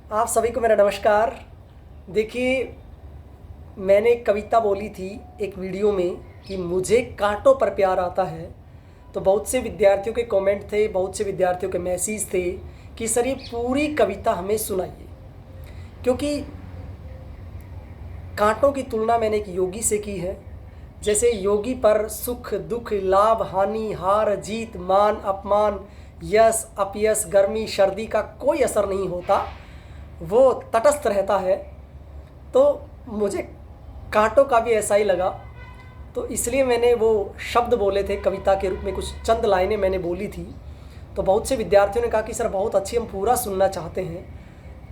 आप सभी को मेरा नमस्कार। देखिए, मैंने एक कविता बोली थी एक वीडियो में कि मुझे कांटों पर प्यार आता है। तो बहुत से विद्यार्थियों के कमेंट थे, बहुत से विद्यार्थियों के मैसेज थे कि सर ये पूरी कविता हमें सुनाइए, क्योंकि कांटों की तुलना मैंने एक योगी से की है। जैसे योगी पर सुख दुख, लाभ हानि, हार जीत, मान अपमान, यश अपयश, गर्मी सर्दी का कोई असर नहीं होता, वो तटस्थ रहता है। तो मुझे कांटों का भी ऐसा ही लगा, तो इसलिए मैंने वो शब्द बोले थे कविता के रूप में, कुछ चंद लाइनें मैंने बोली थी। तो बहुत से विद्यार्थियों ने कहा कि सर बहुत अच्छी, हम पूरा सुनना चाहते हैं।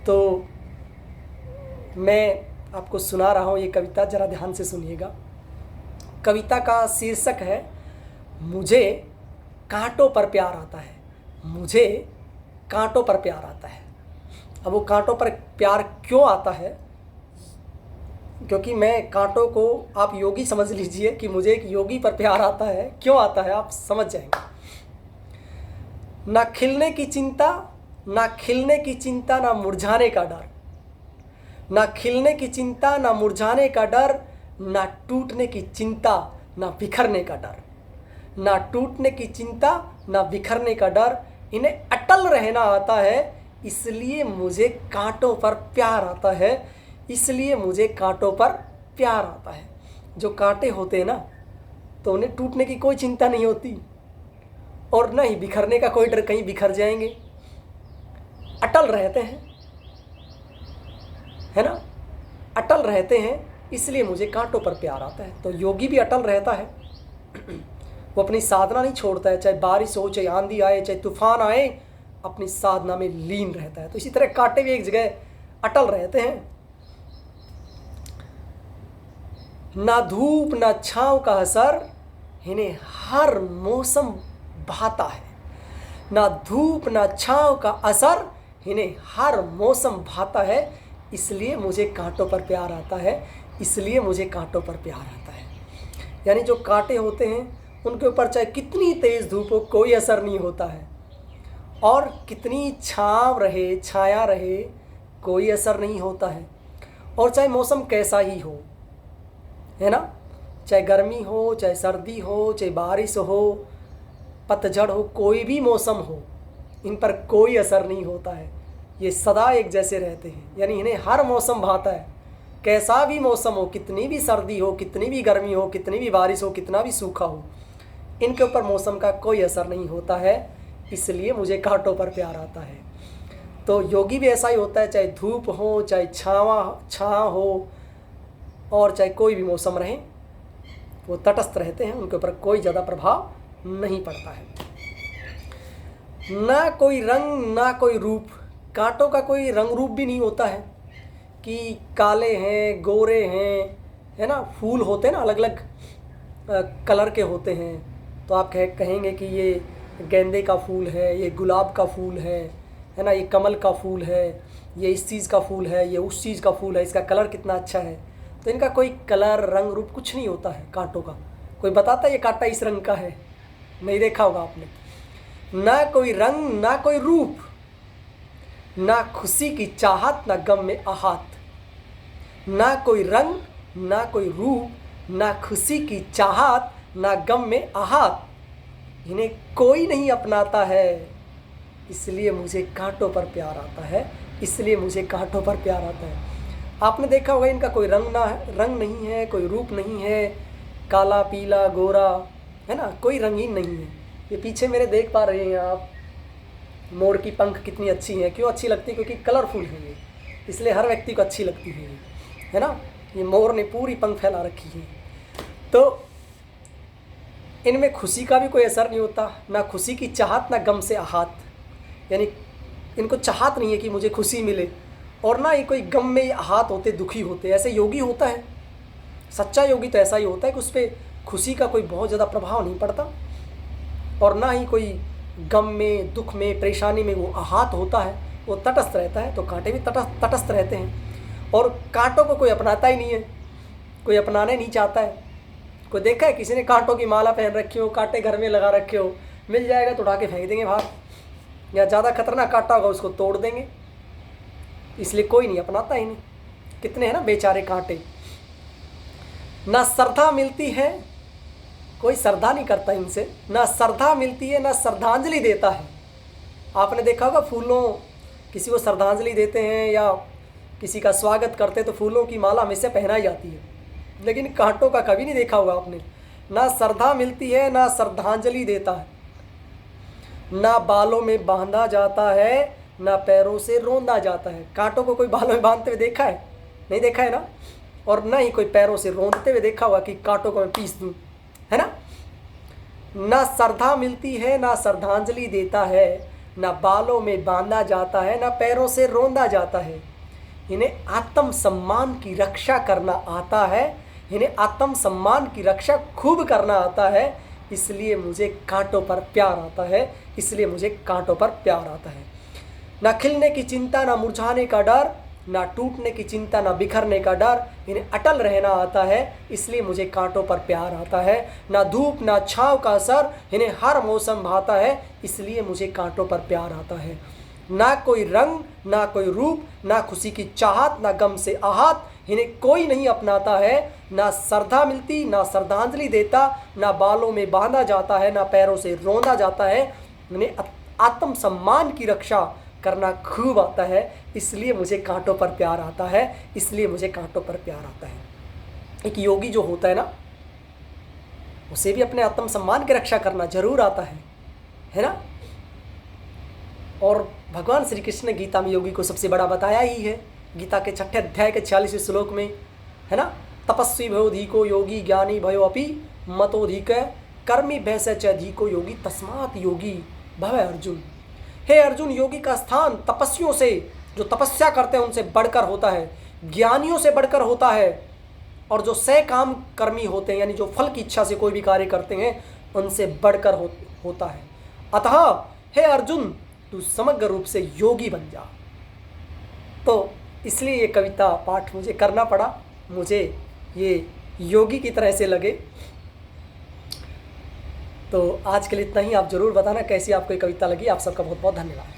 तो मैं आपको सुना रहा हूँ ये कविता, ज़रा ध्यान से सुनिएगा। कविता का शीर्षक है मुझे कांटों पर प्यार आता है। मुझे कांटों पर प्यार आता है। अब वो कांटों पर प्यार क्यों आता है, क्योंकि मैं कांटों को आप योगी समझ लीजिए कि मुझे एक योगी पर प्यार आता है। क्यों आता है आप समझ जाएंगे। ना खिलने की चिंता, ना खिलने की चिंता, ना मुरझाने का डर। ना खिलने की चिंता, ना मुरझाने का डर, ना टूटने की चिंता, ना बिखरने का डर। ना टूटने की चिंता, ना बिखरने का डर, इन्हें अटल रहना आता है, इसलिए मुझे कांटों पर प्यार आता है। इसलिए मुझे कांटों पर प्यार आता है। जो कांटे होते हैं ना, तो उन्हें टूटने की कोई चिंता नहीं होती और न ही बिखरने का कोई डर, कहीं बिखर जाएंगे। अटल रहते हैं, है ना, अटल रहते हैं, इसलिए मुझे कांटों पर प्यार आता है। तो योगी भी अटल रहता है, वो अपनी साधना नहीं छोड़ता है, चाहे बारिश हो, चाहे आंधी आए, चाहे तूफान आए, अपनी साधना में लीन रहता है। तो इसी तरह कांटे भी एक जगह अटल रहते हैं। ना धूप ना छांव का असर, इन्हें हर मौसम भाता है। ना धूप ना छांव का असर, इन्हें हर मौसम भाता है, इसलिए मुझे कांटों पर प्यार आता है। इसलिए मुझे कांटों पर प्यार आता है। यानी जो कांटे होते हैं उनके ऊपर चाहे कितनी तेज़ धूप हो कोई असर नहीं होता है, और कितनी छांव रहे, छाया रहे, कोई असर नहीं होता है। और चाहे मौसम कैसा ही हो, है ना, चाहे गर्मी हो, चाहे सर्दी हो, चाहे बारिश हो, पतझड़ हो, कोई भी मौसम हो, इन पर कोई असर नहीं होता है। ये सदा एक जैसे रहते हैं। यानी इन्हें हर मौसम भाता है। कैसा भी मौसम हो, कितनी भी सर्दी हो, कितनी भी गर्मी हो, कितनी भी बारिश हो, कितना भी सूखा हो, इनके ऊपर मौसम का कोई असर नहीं होता है। इसलिए मुझे कांटों पर प्यार आता है। तो योगी भी ऐसा ही होता है, चाहे धूप हो, चाहे छाँव हो, और चाहे कोई भी मौसम रहे, वो तटस्थ रहते हैं, उनके ऊपर कोई ज़्यादा प्रभाव नहीं पड़ता है। ना कोई रंग ना कोई रूप, कांटों का कोई रंग रूप भी नहीं होता है कि काले हैं, गोरे हैं, है ना। फूल होते हैं ना, अलग अलग कलर के होते हैं, तो आप कहेंगे कि ये गेंदे का फूल है, ये गुलाब का फूल है ना, ये कमल का फूल है, ये इस चीज़ का फूल है, ये उस चीज़ का फूल है, इसका कलर कितना अच्छा है। तो इनका कोई कलर रंग रूप कुछ नहीं होता है कांटों का। कोई बताता है ये कांटा इस रंग का है, नहीं देखा होगा आपने। ना कोई रंग ना कोई रूप, ना खुशी की चाहत ना गम में आहत। ना कोई रंग ना कोई रूप, ना खुशी की चाहत ना गम में आहत, इन्हें कोई नहीं अपनाता है, इसलिए मुझे कांटों पर प्यार आता है। इसलिए मुझे कांटों पर प्यार आता है। आपने देखा होगा इनका कोई रंग नहीं है, कोई रूप नहीं है, काला पीला गोरा, है ना, कोई रंगीन नहीं है। ये पीछे मेरे देख पा रहे हैं आप, मोर की पंख कितनी अच्छी हैं। क्यों अच्छी लगती है? क्योंकि कलरफुल है ये, इसलिए हर व्यक्ति को अच्छी लगती है ये, है ना। ये मोर ने पूरी पंख फैला रखी है। तो इनमें खुशी का भी कोई असर नहीं होता, ना खुशी की चाहत ना गम से आहत। यानी इनको चाहत नहीं है कि मुझे खुशी मिले, और ना ही कोई गम में आहत होते, दुखी होते। ऐसे योगी होता है, सच्चा योगी तो ऐसा ही होता है कि उस पर खुशी का कोई बहुत ज़्यादा प्रभाव नहीं पड़ता, और ना ही कोई गम में, दुख में, परेशानी में वो आहत होता है, वो तटस्थ रहता है। तो कांटे भी तटस्थ रहते हैं, और कांटों को कोई अपनाता ही नहीं है, कोई अपनाने नहीं चाहता है। कोई देखा है किसी ने कांटों की माला पहन रखी हो, कांटे घर में लगा रखे हो, मिल जाएगा तो उठा के फेंक देंगे बाहर, या ज़्यादा खतरनाक कांटा होगा उसको तोड़ देंगे। इसलिए कोई नहीं अपनाता ही नहीं। कितने हैं ना बेचारे कांटे। ना श्रद्धा मिलती है, कोई श्रद्धा नहीं करता इनसे, ना श्रद्धा मिलती है, ना श्रद्धांजलि देता है। आपने देखा होगा फूलों, किसी को श्रद्धांजलि देते हैं या किसी का स्वागत करते हैं तो फूलों की माला हमेशा पहनाई जाती है, लेकिन कांटों का कभी नहीं देखा होगा आपने। ना श्रद्धा मिलती है, ना श्रद्धांजलि देता है, ना बालों में बांधा जाता है, ना पैरों से रोंदा जाता है। कांटों को कोई बालों में बांधते हुए देखा है? नहीं देखा है ना। और ना ही कोई पैरों से रोंदते हुए देखा होगा कि कांटों को मैं पीस दूं, है ना। ना श्रद्धा मिलती है, ना श्रद्धांजलि देता है, ना बालों में बांधा जाता है, ना पैरों से रोंदा जाता है। इन्हें आत्म सम्मान की रक्षा करना आता है, इन्हें आत्म सम्मान की रक्षा खूब करना आता है, इसलिए मुझे कांटों पर प्यार आता है, इसलिए मुझे कांटों पर प्यार आता है। ना खिलने की चिंता, ना मुरझाने का डर, ना टूटने की चिंता, ना बिखरने का डर, इन्हें अटल रहना आता है, इसलिए मुझे कांटों पर प्यार आता है। ना धूप ना छाँव का असर, इन्हें हर मौसम भाता है, इसलिए मुझे कांटों पर प्यार आता है। ना कोई रंग ना कोई रूप, ना खुशी की चाहत, ना गम से आहत, इन्हें कोई नहीं अपनाता है। ना श्रद्धा मिलती, ना श्रद्धांजलि देता, ना बालों में बांधा जाता है, ना पैरों से रोंदा जाता है। इन्हें आत्म सम्मान की रक्षा करना खूब आता है, इसलिए मुझे कांटों पर प्यार आता है, इसलिए मुझे कांटों पर प्यार आता है। एक योगी जो होता है ना, उसे भी अपने आत्म सम्मान की रक्षा करना जरूर आता है ना। और भगवान श्री कृष्ण ने गीता में योगी को सबसे बड़ा बताया ही है। गीता के 6 अध्याय के 46वें श्लोक में, है ना, तपस्वी भयो धीको योगी ज्ञानी भयो अपि मतोधिक कर्मी भैसे च धीको योगी तस्मात् योगी भव अर्जुन। हे अर्जुन, योगी का स्थान तपस्वियों से, जो तपस्या करते हैं उनसे बढ़कर होता है, ज्ञानियों से बढ़कर होता है, और जो सकाम कर्मी होते हैं यानी जो फल की इच्छा से कोई भी कार्य करते हैं उनसे बढ़कर होता है। अतः हे अर्जुन, तू समग्र रूप से योगी बन जा। तो इसलिए ये कविता पाठ मुझे करना पड़ा, मुझे ये योगी की तरह से लगे। तो आज के लिए इतना ही। आप ज़रूर बताना कैसी आपको ये कविता लगी। आप सबका बहुत बहुत धन्यवाद।